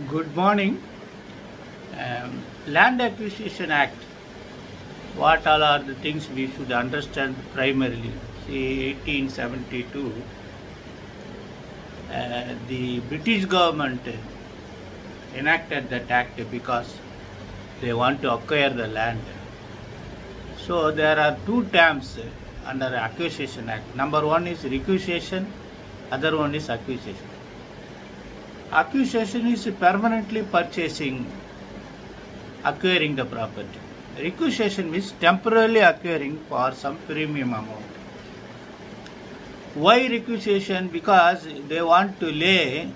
Good morning. Land Acquisition Act. What all are the things we should understand primarily? See, 1872, the British government enacted that act because they want to acquire the land. So there are two terms under Acquisition Act. Number one is requisition, other one is acquisition. Acquisition is permanently acquiring the property. Requisition means temporarily acquiring for some premium amount. Why requisition? Because they want to lay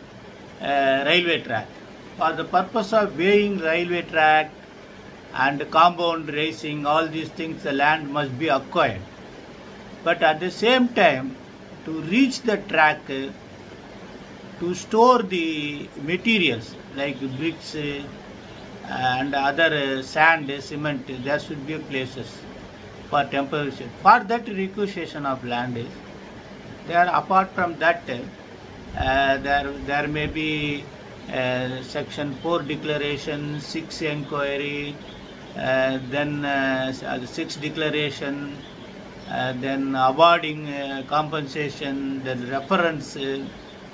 a railway track. For the purpose of weighing railway track and compound raising, all these things, the land must be acquired. But at the same time, to reach the track, to store the materials like bricks and other sand, cement, there should be places for temporary. For that requisition of land is there. Apart from that, there may be section 4 declaration, 6 inquiry, then 6 declaration, then awarding compensation, then reference.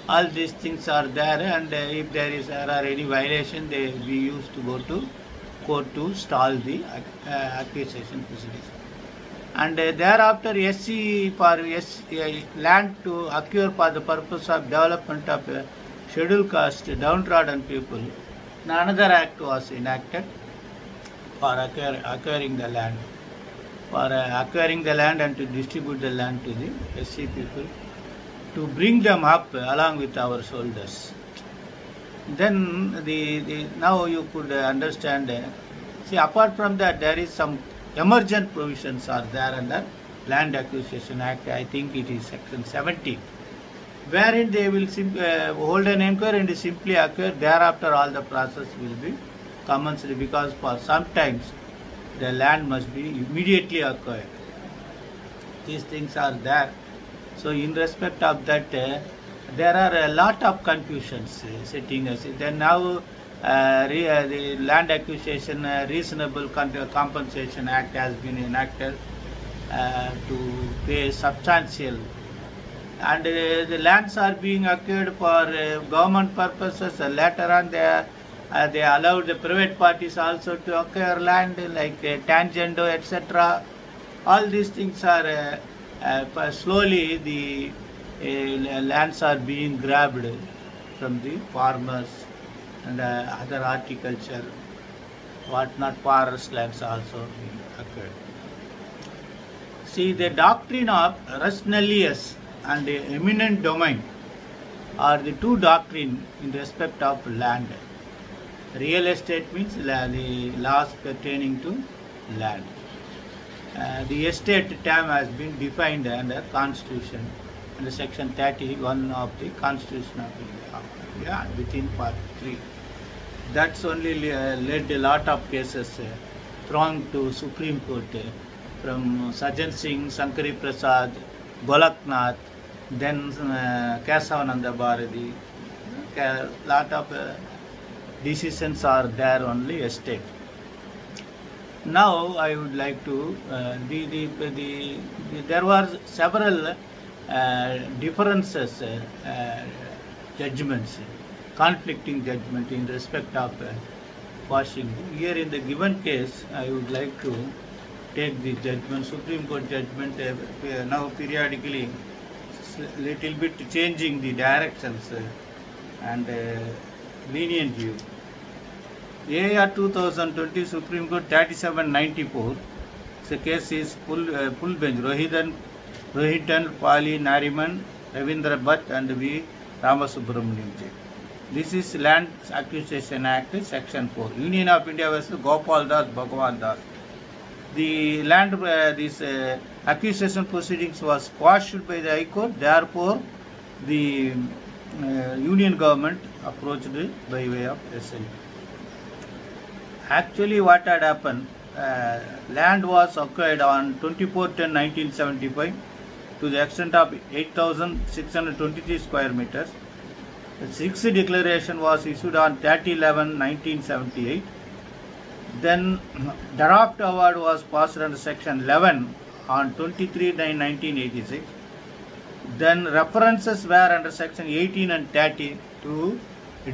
All these things are there, and if there are any violation, we used to go to court to stall the acquisition proceedings. And thereafter, SC for land to acquire for the purpose of development of scheduled caste, downtrodden people, another act was enacted for acquiring the land, and to distribute the land to the SC people, to bring them up along with our soldiers. Then now you could understand. See, apart from that, there is some emergent provisions are there under Land Acquisition Act. I think it is section 70, wherein they will hold an inquiry and simply acquire. Thereafter, all the process will be commenced, because for sometimes the land must be immediately acquired. These things are there. So in respect of that, there are a lot of confusions sitting us. Then now the Land Acquisition Reasonable Compensation Act has been enacted to pay substantial, and the lands are being acquired for government purposes. Later on, they allowed the private parties also to acquire land like Tangendo, etc. All these things are slowly the lands are being grabbed from the farmers and other horticulture, whatnot, forest lands also being acquired. See, the doctrine of res nullius and eminent domain are the two doctrines in respect of land. Real estate means the laws pertaining to land. The estate term has been defined under Constitution, under Section 31 of the Constitution of India, within Part 3. That's only led a lot of cases thronged to Supreme Court, from Sajjan Singh, Sankari Prasad, Golaknath, then Kesavananda Bharati. A lot of decisions are there only estate. Now I would like to, there were several differences, judgments, conflicting judgment in respect of washing. Here in the given case, I would like to take the judgment, Supreme Court judgment, now periodically little bit changing the directions and lenient view. AR 2020 Supreme Court 3794. The case is full bench. Rohitan, Pali Nariman, Ravindra Bhatt and V. Ramasubramanian. This is Land Acquisition Act, Section 4. Union of India vs. Gopal Das, Bhagwan Das. The land, this acquisition proceedings was quashed by the High Court. Therefore, the Union government approached by way of SN. Actually, what had happened, land was acquired on 24/10/1975 to the extent of 8,623 square meters. The sixth declaration was issued on 30/11/1978. Then draft award was passed under section 11 on 23/9/1986. Then references were under section 18 and 30 to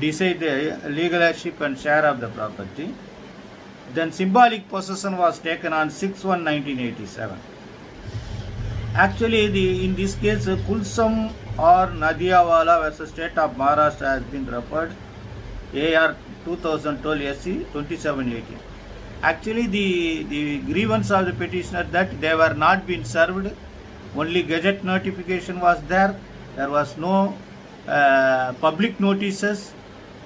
decide the leadership and share of the property. Then symbolic possession was taken on 6/1/1987. Actually, in this case, Kulsum or Nadiawala versus State of Maharashtra has been referred, AR 2012 SC 2780. Actually, the grievance of the petitioner that they were not being served, only gazette notification was there. There was no public notices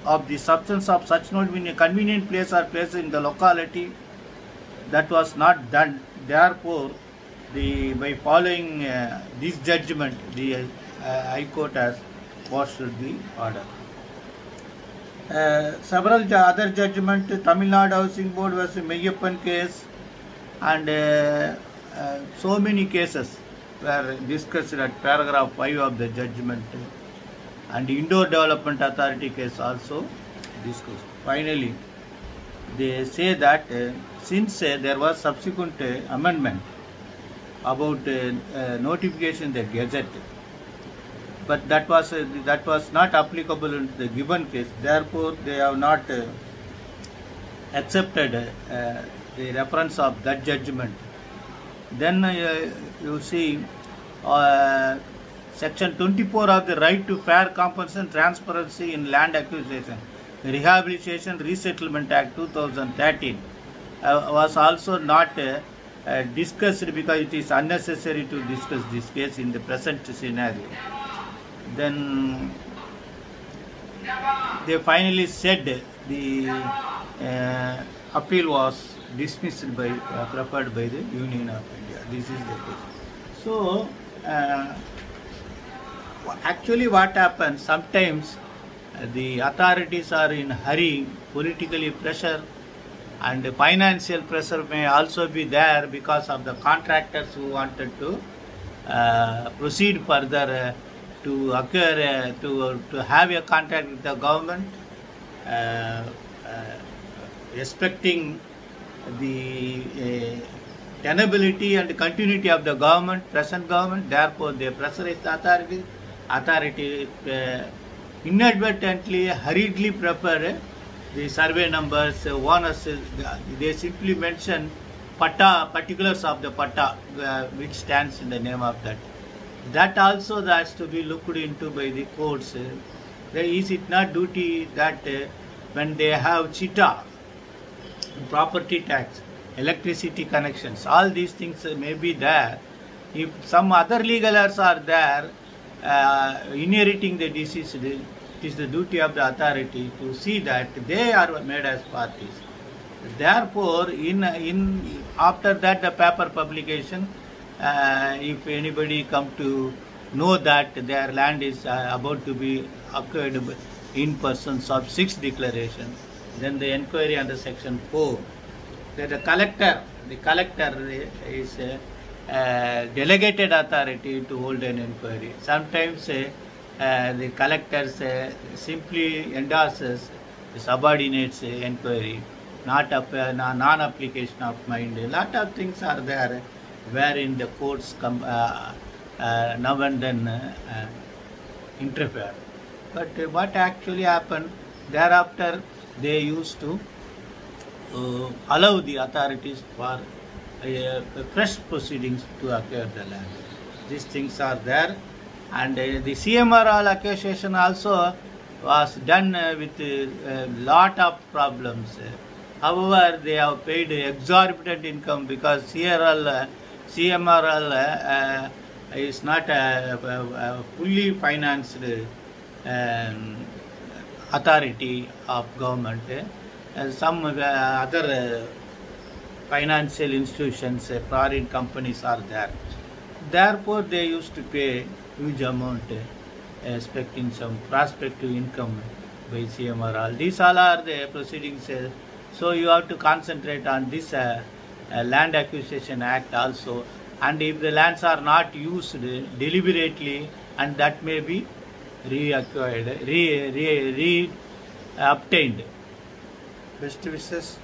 of the substance of such note in a convenient place or place in the locality. That was not done. Therefore, by following this judgment, the High Court has quashed the order. Several other judgments, Tamil Nadu Housing Board versus Meyyappan case, and so many cases were discussed at paragraph 5 of the judgment, and Indoor Development Authority case also discussed. Finally, they say that since there was subsequent amendment about notification in the Gazette, but that was not applicable in the given case. Therefore, they have not accepted the reference of that judgment. Then you see section 24 of the Right to Fair Compensation Transparency in Land Acquisition, Rehabilitation Resettlement Act 2013 was also not discussed because it is unnecessary to discuss this case in the present scenario. Then they finally said the appeal was dismissed by preferred by the Union of India. This is the case. So actually what happens, sometimes the authorities are in hurry, politically pressure, and financial pressure may also be there because of the contractors who wanted to proceed further to acquire, to have a contract with the government, respecting the tenability and continuity of the government, present government. Therefore, they pressurize the authority inadvertently, hurriedly prepare the survey numbers, owners. They simply mention patta, particulars of the patta, which stands in the name of that. That also has to be looked into by the courts. Is it not duty that when they have chitta, property tax, electricity connections, all these things may be there. If some other legal errors are there, inheriting the deceased, it is the duty of the authority to see that they are made as parties. Therefore, after that the paper publication, if anybody come to know that their land is about to be acquired in persons of 6 declarations, then the inquiry under section 4, that the collector is delegated authority to hold an inquiry. Sometimes the collector simply endorses, subordinates inquiry, not non-application of mind. A lot of things are there wherein the courts come now and then interfere. But what actually happened, thereafter they used to allow the authorities for fresh proceedings to acquire the land. These things are there, and the CMRL acquisition also was done with a lot of problems. However, they have paid exorbitant income because CMRL is not a fully financed authority of government. Some other financial institutions, foreign companies are there. Therefore, they used to pay huge amount, expecting some prospective income by CMRL. These all are the proceedings. So you have to concentrate on this Land Acquisition Act also. And if the lands are not used deliberately, and that may be reacquired, obtained. Best wishes.